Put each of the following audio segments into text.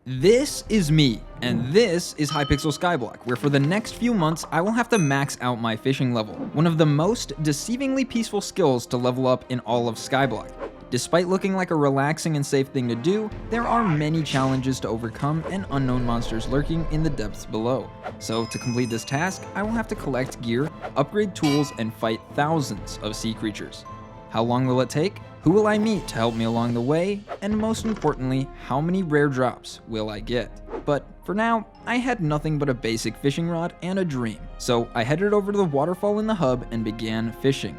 This is me, and this is Hypixel Skyblock, where for the next few months, I will have to max out my fishing level, one of the most deceivingly peaceful skills to level up in all of Skyblock. Despite looking like a relaxing and safe thing to do, there are many challenges to overcome and unknown monsters lurking in the depths below. So to complete this task, I will have to collect gear, upgrade tools, and fight thousands of sea creatures. How long will it take? Who will I meet to help me along the way? And most importantly, how many rare drops will I get? But for now, I had nothing but a basic fishing rod and a dream. So I headed over to the waterfall in the hub and began fishing.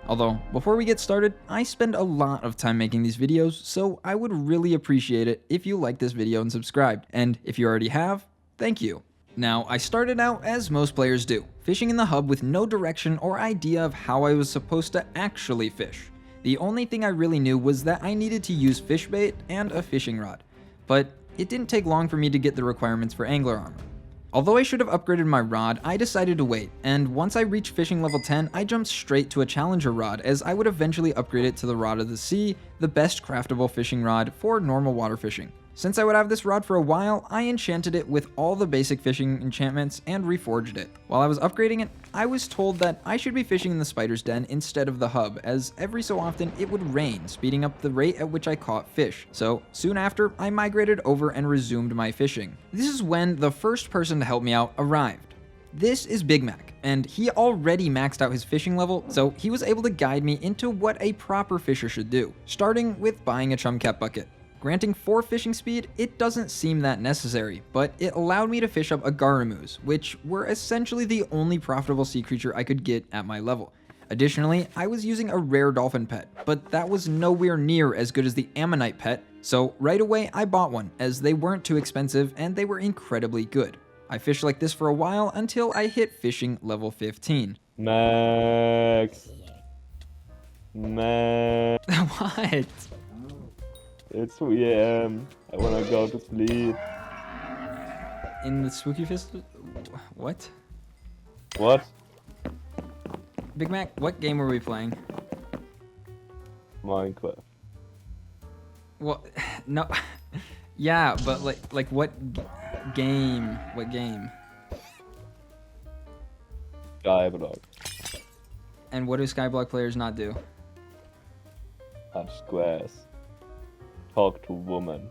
Although, before we get started, I spend a lot of time making these videos, so I would really appreciate it if you like this video and subscribed. And if you already have, thank you. Now, I started out as most players do, fishing in the hub with no direction or idea of how I was supposed to actually fish. The only thing I really knew was that I needed to use fish bait and a fishing rod, but it didn't take long for me to get the requirements for angler armor. Although I should have upgraded my rod, I decided to wait, and once I reached fishing level 10, I jumped straight to a challenger rod as I would eventually upgrade it to the Rod of the Sea, the best craftable fishing rod for normal water fishing. Since I would have this rod for a while, I enchanted it with all the basic fishing enchantments and reforged it. While I was upgrading it, I was told that I should be fishing in the spider's den instead of the hub, as every so often it would rain, speeding up the rate at which I caught fish. So soon after, I migrated over and resumed my fishing. This is when the first person to help me out arrived. This is Big Mac, and he already maxed out his fishing level, so he was able to guide me into what a proper fisher should do, starting with buying a chum cap bucket. Granting 4 fishing speed, it doesn't seem that necessary, but it allowed me to fish up agaramus, which were essentially the only profitable sea creature I could get at my level. Additionally, I was using a rare dolphin pet, but that was nowhere near as good as the ammonite pet, so right away I bought one, as they weren't too expensive and they were incredibly good. I fished like this for a while until I hit fishing level 15. Max. What? It's 3 AM. I wanna go to sleep. In the spooky fist? What? What? Big Mac, what game were we playing? Minecraft. Well, no. Yeah, but like what game? What game? Skyblock. And what do Skyblock players not do? Touch grass. Talk to woman.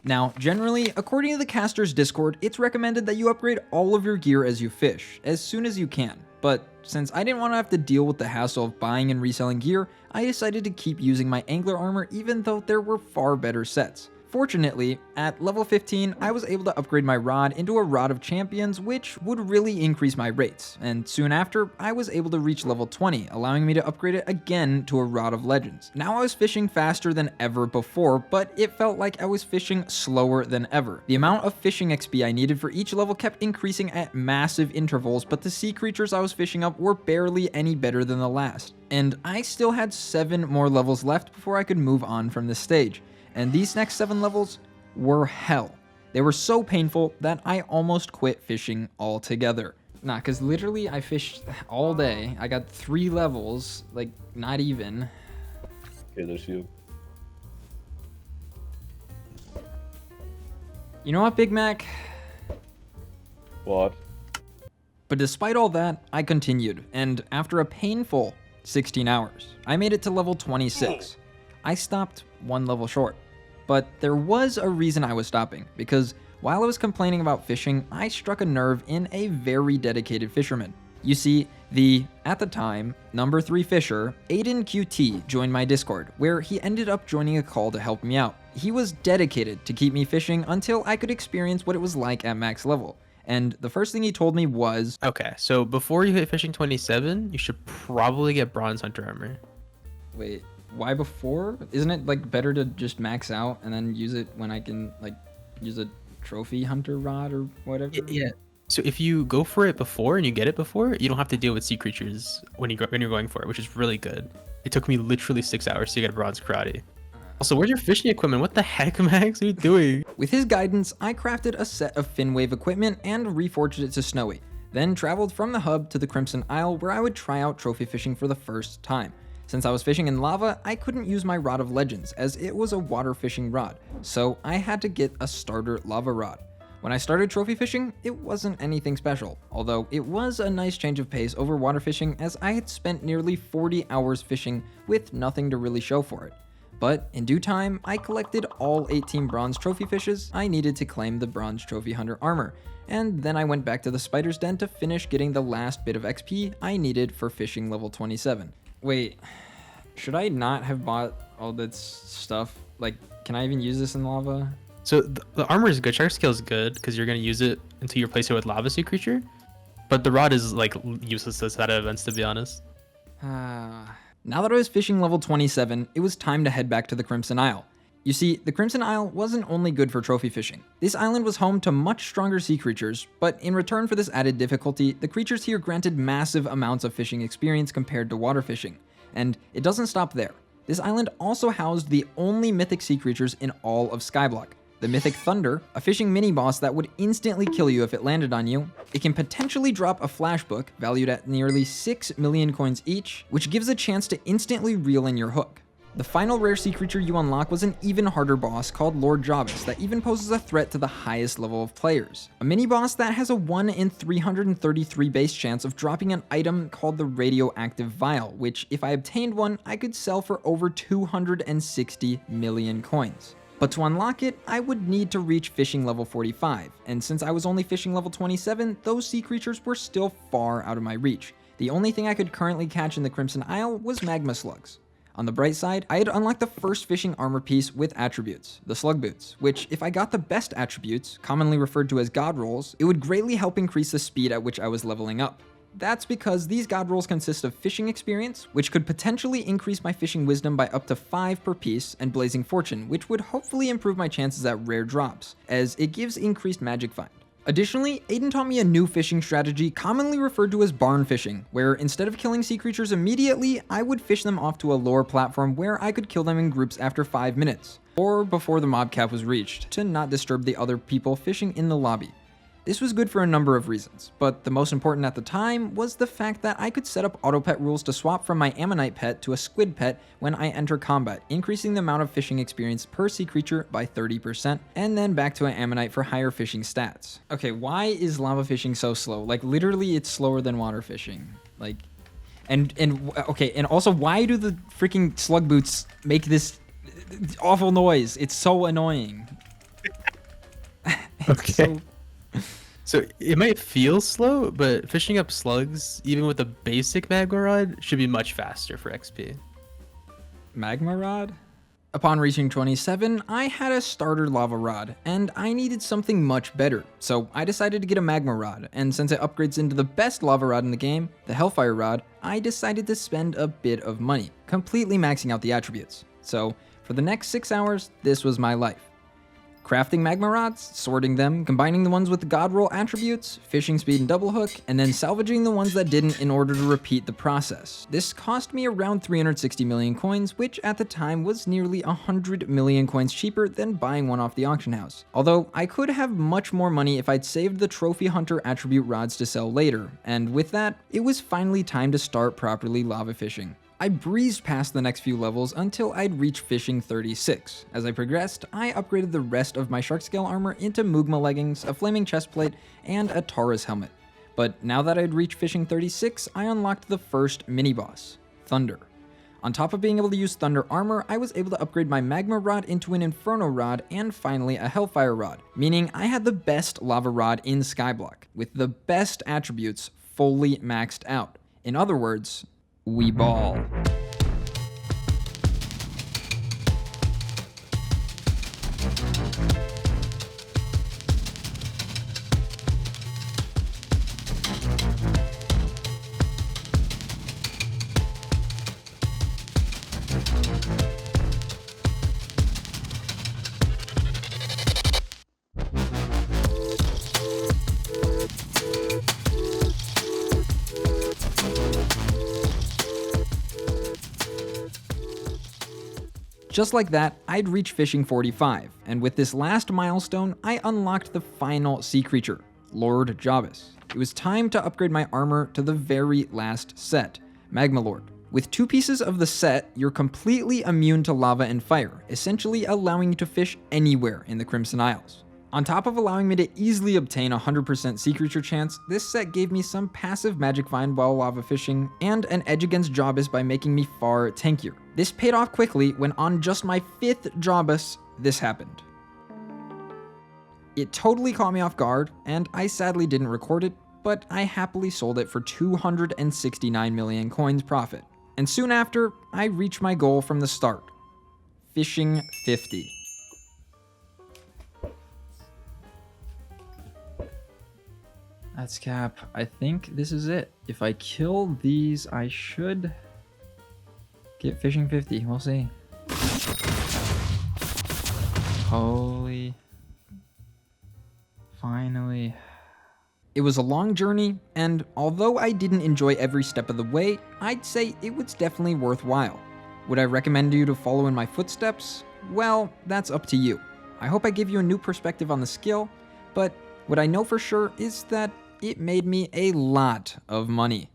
Now, generally, according to the caster's Discord, it's recommended that you upgrade all of your gear as you fish, as soon as you can. But since I didn't want to have to deal with the hassle of buying and reselling gear, I decided to keep using my angler armor even though there were far better sets. Fortunately, at level 15, I was able to upgrade my rod into a Rod of Champions, which would really increase my rates, and soon after, I was able to reach level 20, allowing me to upgrade it again to a Rod of Legends. Now I was fishing faster than ever before, but it felt like I was fishing slower than ever. The amount of fishing XP I needed for each level kept increasing at massive intervals, but the sea creatures I was fishing up were barely any better than the last. And I still had 7 more levels left before I could move on from this stage. And these next 7 levels were hell. They were so painful that I almost quit fishing altogether. Nah, because literally I fished all day. I got 3 levels, like not even. Okay, there's you. You know what, Big Mac? What? But despite all that, I continued, and after a painful 16 hours, I made it to level 26. I stopped 1 level short. But there was a reason I was stopping, because while I was complaining about fishing, I struck a nerve in a very dedicated fisherman. You see, at the time, number 3 fisher, Aidanqt, joined my Discord, where he ended up joining a call to help me out. He was dedicated to keep me fishing until I could experience what it was like at max level. And the first thing he told me was, okay, so before you hit fishing 27, you should probably get bronze hunter armor. wait, why before? Isn't it like better to just max out and then use it when I can like use a trophy hunter rod or whatever? Yeah. So if you go for it before and you get it before, you don't have to deal with sea creatures when you're going for it, which is really good. It took me literally 6 hours to get a bronze karate. Also, where's your fishing equipment? What the heck, Max? What are you doing? With his guidance, I crafted a set of Finwave equipment and reforged it to Snowy, then traveled from the hub to the Crimson Isle where I would try out trophy fishing for the first time. Since I was fishing in lava, I couldn't use my Rod of Legends as it was a water fishing rod, so I had to get a starter lava rod. When I started trophy fishing, it wasn't anything special, although it was a nice change of pace over water fishing as I had spent nearly 40 hours fishing with nothing to really show for it. But in due time, I collected all 18 bronze trophy fishes I needed to claim the bronze trophy hunter armor, and then I went back to the spider's den to finish getting the last bit of XP I needed for fishing level 27. Wait, should I not have bought all that stuff? Like, can I even use this in lava? So the armor is good. Shark scale is good because you're gonna use it until you replace it with lava sea creature. But the rod is like useless to set out events, to be honest. Now that I was fishing level 27, it was time to head back to the Crimson Isle. You see, the Crimson Isle wasn't only good for trophy fishing. This island was home to much stronger sea creatures, but in return for this added difficulty, the creatures here granted massive amounts of fishing experience compared to water fishing. And it doesn't stop there. This island also housed the only mythic sea creatures in all of Skyblock. The mythic Thunder, a fishing mini-boss that would instantly kill you if it landed on you. It can potentially drop a flash book, valued at nearly 6 million coins each, which gives a chance to instantly reel in your hook. The final rare sea creature you unlock was an even harder boss called Lord Jobus that even poses a threat to the highest level of players. A mini-boss that has a 1 in 333 base chance of dropping an item called the radioactive Vial, which if I obtained one, I could sell for over 260 million coins. But to unlock it, I would need to reach fishing level 45, and since I was only fishing level 27, those sea creatures were still far out of my reach. The only thing I could currently catch in the Crimson Isle was magma slugs. On the bright side, I had unlocked the first fishing armor piece with attributes, the slug boots, which if I got the best attributes, commonly referred to as god rolls, it would greatly help increase the speed at which I was leveling up. That's because these god rolls consist of fishing experience, which could potentially increase my fishing wisdom by up to 5 per piece, and blazing fortune, which would hopefully improve my chances at rare drops, as it gives increased magic find. Additionally, Aidanqt taught me a new fishing strategy commonly referred to as barn fishing, where instead of killing sea creatures immediately, I would fish them off to a lower platform where I could kill them in groups after 5 minutes, or before the mob cap was reached, to not disturb the other people fishing in the lobby. This was good for a number of reasons, but the most important at the time was the fact that I could set up auto pet rules to swap from my ammonite pet to a squid pet when I enter combat, increasing the amount of fishing experience per sea creature by 30%, and then back to an ammonite for higher fishing stats. Okay, why is lava fishing so slow? Like, literally it's slower than water fishing. Like, and also why do the freaking slug boots make this awful noise? It's so annoying. Okay. So it might feel slow, but fishing up slugs, even with a basic magma rod, should be much faster for XP. Magma rod? Upon reaching 27, I had a starter lava rod, and I needed something much better, so I decided to get a magma rod, and since it upgrades into the best lava rod in the game, the Hellfire rod, I decided to spend a bit of money, completely maxing out the attributes. So, for the next 6 hours, this was my life. Crafting magma rods, sorting them, combining the ones with the god roll attributes, fishing speed and double hook, and then salvaging the ones that didn't in order to repeat the process. This cost me around 360 million coins, which at the time was nearly 100 million coins cheaper than buying one off the auction house. Although I could have much more money if I'd saved the trophy hunter attribute rods to sell later, and with that, it was finally time to start properly lava fishing. I breezed past the next few levels until I'd reached fishing 36. As I progressed, I upgraded the rest of my shark scale armor into Mugma leggings, a flaming chestplate, and a Taurus helmet. But now that I'd reached fishing 36, I unlocked the first mini-boss, Thunder. On top of being able to use Thunder armor, I was able to upgrade my Magma rod into an Inferno rod and finally a Hellfire rod, meaning I had the best lava rod in Skyblock, with the best attributes fully maxed out. In other words, we ball. Just like that, I'd reached fishing 45, and with this last milestone, I unlocked the final sea creature, Lord Jobus. It was time to upgrade my armor to the very last set, Magma Lord. With 2 pieces of the set, you're completely immune to lava and fire, essentially allowing you to fish anywhere in the Crimson Isles. On top of allowing me to easily obtain a 100% sea creature chance, this set gave me some passive magic find while lava fishing, and an edge against Jawbus by making me far tankier. This paid off quickly when on just my 5th Jawbus, this happened. It totally caught me off guard, and I sadly didn't record it, but I happily sold it for 269 million coins profit. And soon after, I reached my goal from the start, fishing 50. That's cap. I think this is it. If I kill these, I should get fishing 50. We'll see. Holy. Finally. It was a long journey, and although I didn't enjoy every step of the way, I'd say it was definitely worthwhile. Would I recommend you to follow in my footsteps? Well, that's up to you. I hope I give you a new perspective on the skill, but what I know for sure is that it made me a lot of money.